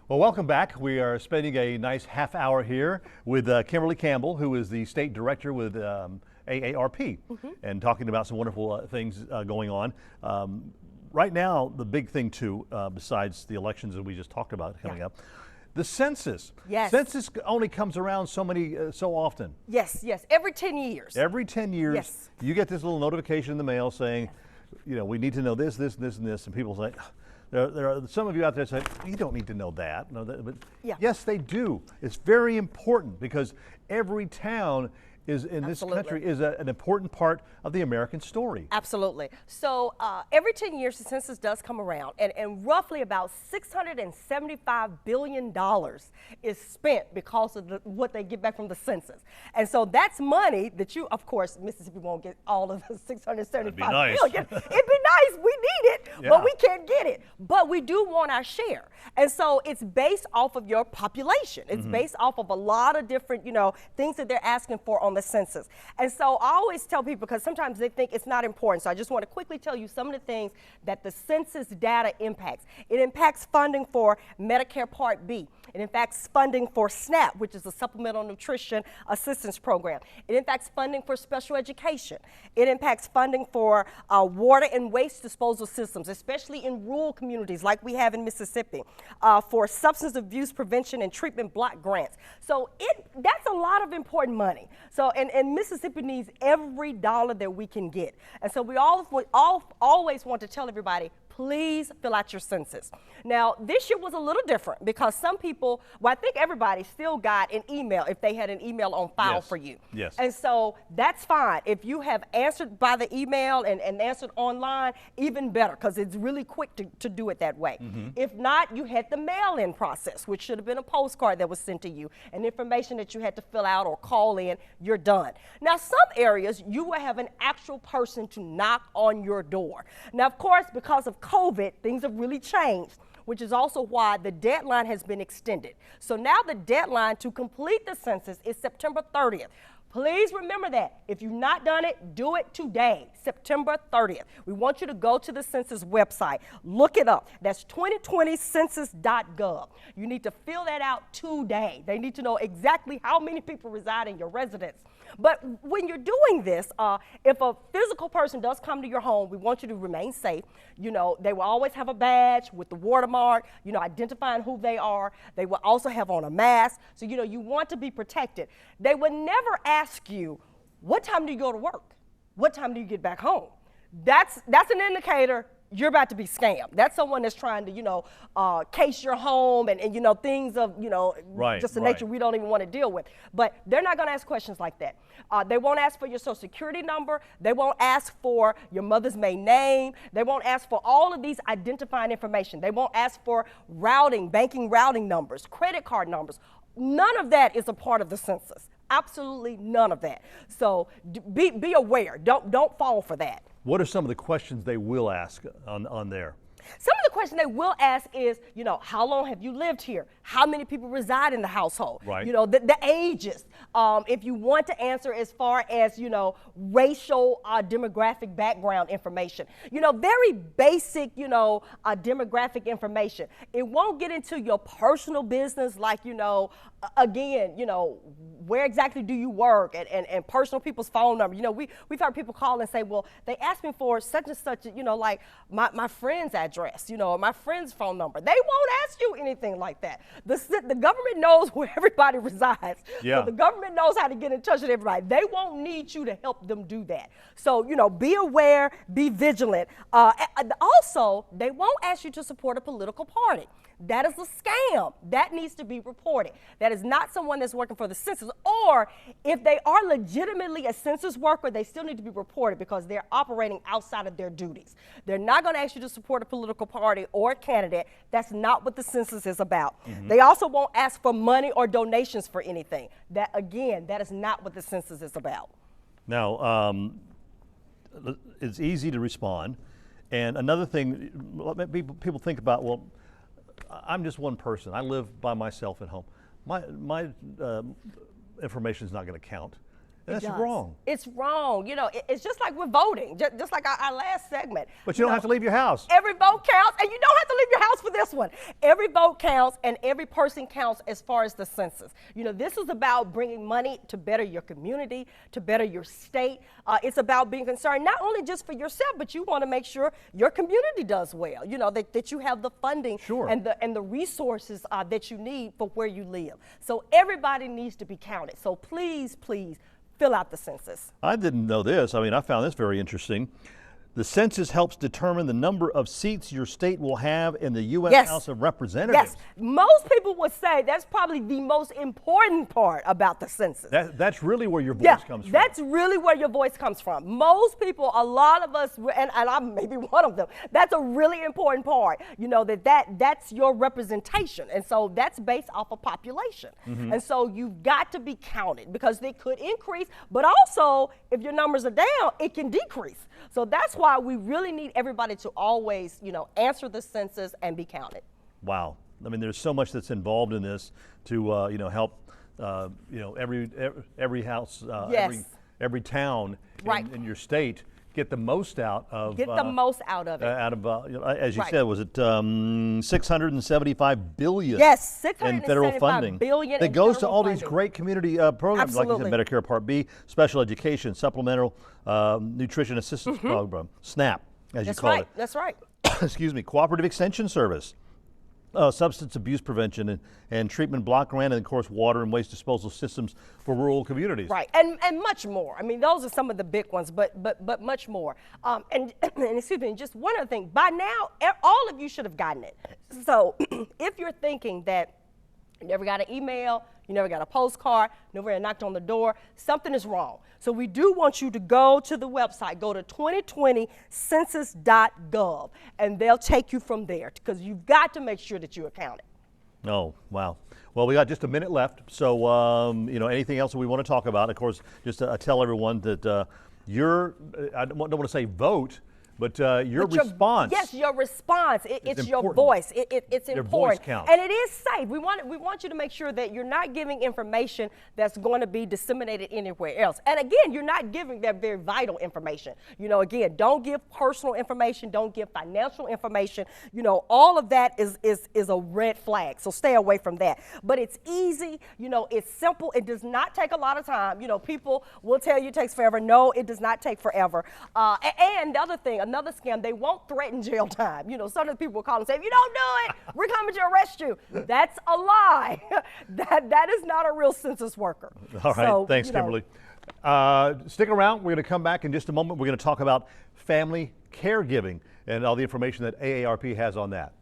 Well, welcome back. We are spending a nice half hour here with Kimberly Campbell, who is the state director with AARP, and talking about some wonderful things going on. Right now, the big thing too, besides the elections that we just talked about coming up, the census. Yes. Census only comes around so often. Yes, every 10 years. Every 10 years, Yes. you get this little notification in the mail saying, you know, we need to know this, this, this, and this, and people say, there are some of you out there saying, you don't need to know that. No, but yes, they do. It's very important because every town is in this country is an important part of the American story. Absolutely. So every 10 years, the census does come around, and roughly about $675 billion is spent because of what they get back from the census. And so that's money that you, of course, Mississippi won't get all of the $675 billion. It'd be nice. We need it, but we can't get it. But we do want our share. And so it's based off of your population. It's based off of a lot of different, things that they're asking for on the census. And so I always tell people, because sometimes they think it's not important, so I just want to quickly tell you some of the things that the census data impacts. It impacts funding for Medicare Part B. It impacts funding for SNAP, which is a Supplemental Nutrition Assistance Program. It impacts funding for special education. It impacts funding for water and waste disposal systems, especially in rural communities like we have in Mississippi, for substance abuse prevention and treatment block grants. So that's a lot of important money. So, and Mississippi needs every dollar that we can get. And so we always want to tell everybody, please fill out your census. Now, this year was a little different because some people, well, I think everybody still got an email if they had an email on file for you. Yes. And so that's fine. If you have answered by the email and answered online, even better, because it's really quick to do it that way. If not, you had the mail-in process, which should have been a postcard that was sent to you, and information that you had to fill out or call in, you're done. Now, some areas, you will have an actual person to knock on your door. Now, of course, because of COVID, things have really changed, which is also why the deadline has been extended. So now the deadline to complete the census is September 30th. Please remember that. If you've not done it, do it today, September 30th. We want you to go to the census website. Look it up. That's 2020census.gov. You need to fill that out today. They need to know exactly how many people reside in your residence. But when you're doing this, if a physical person does come to your home, we want you to remain safe. They will always have a badge with the watermark, identifying who they are. They will also have on a mask. So, you want to be protected. They would never ask you, what time do you go to work? What time do you get back home? That's an indicator you're about to be scammed. That's someone that's trying to, case your home and things of, just the nature we don't even want to deal with. But they're not going to ask questions like that. They won't ask for your social security number. They won't ask for your mother's maiden name. They won't ask for all of these identifying information. They won't ask for banking routing numbers, credit card numbers. None of that is a part of the census. Absolutely none of that. So be aware. Don't fall for that. What are some of the questions they will ask on there? Some of the questions they will ask is, how long have you lived here? How many people reside in the household? Right. The ages. If you want to answer as far as, racial, demographic background information. Very basic, demographic information. It won't get into your personal business like, again, where exactly do you work and personal people's phone number. We've heard people call and say, well, they asked me for such and such, like my friend's address, or my friend's phone number. They won't ask you anything like that. The government knows where everybody resides. Yeah. So the government knows how to get in touch with everybody. They won't need you to help them do that. So, be aware, be vigilant. Also, they won't ask you to support a political party. That is a scam. That needs to be reported. That is not someone that's working for the census. Or if they are legitimately a census worker, they still need to be reported because they're operating outside of their duties. They're not going to ask you to support a political party or a candidate. That's not what the census is about. They also won't ask for money or donations for anything. That, again, that is not what the census is about. Now, it's easy to respond. And another thing, people think about, well, I'm just one person. I live by myself at home. My information is not going to count. That's wrong. It's wrong. You know, it's just like with voting, just like our last segment. But you don't have to leave your house. Every vote counts, and you don't have to leave your house for this one. Every vote counts, and every person counts as far as the census. You know, this is about bringing money to better your community, to better your state. It's about being concerned not only just for yourself, but you want to make sure your community does well. You know, that you have the funding and the resources that you need for where you live. So everybody needs to be counted. So please, please, fill out the census. I didn't know this. I mean, I found this very interesting. The census helps determine the number of seats your state will have in the U.S. House of Representatives. Yes, most people would say that's probably the most important part about the census. That's really where your voice comes from. That's really where your voice comes from. Most people, a lot of us, and I'm maybe one of them, that's a really important part, you know, that's your representation. And so that's based off of population. And so you've got to be counted because they could increase, but also if your numbers are down, it can decrease. So that's why we really need everybody to always, you know, answer the census and be counted. Wow. I mean, there's so much that's involved in this to, you know, help, you know, every house, every town in your state get the most out of the most out of it. As you said, was it $675 billion? Yes, in federal funding billion that goes to all these great community programs, like you said, Medicare Part B, special education, supplemental nutrition assistance program, SNAP, as you call it. That's right. Excuse me, cooperative extension service. Substance abuse prevention and treatment block grant, and of course water and waste disposal systems for rural communities. Right, and much more. I mean, those are some of the big ones, but much more. And excuse me, just one other thing. By now, all of you should have gotten it. So if you're thinking that you never got an email, you never got a postcard, nobody knocked on the door, something is wrong. So we do want you to go to the website, go to 2020census.gov, and they'll take you from there because you've got to make sure that you are counted. Oh, wow. Well, we got just a minute left. So, you know, anything else that we want to talk about? Of course, just tell everyone that I don't want to say vote, but your response. Yes, your response. It's your voice. It's your important. Voice counts. And it is safe. We want you to make sure that you're not giving information that's going to be disseminated anywhere else. And again, you're not giving that very vital information. You know, again, don't give personal information. Don't give financial information. You know, all of that is a red flag. So stay away from that. But it's easy. You know, it's simple. It does not take a lot of time. You know, people will tell you it takes forever. No, it does not take forever. And the other thing, another scam, they won't threaten jail time. You know, some of the people will call and say, if you don't do it, we're coming to arrest you. That's a lie. That is not a real census worker. All right, so, thanks, Kimberly. Stick around. We're going to come back in just a moment. We're going to talk about family caregiving and all the information that AARP has on that.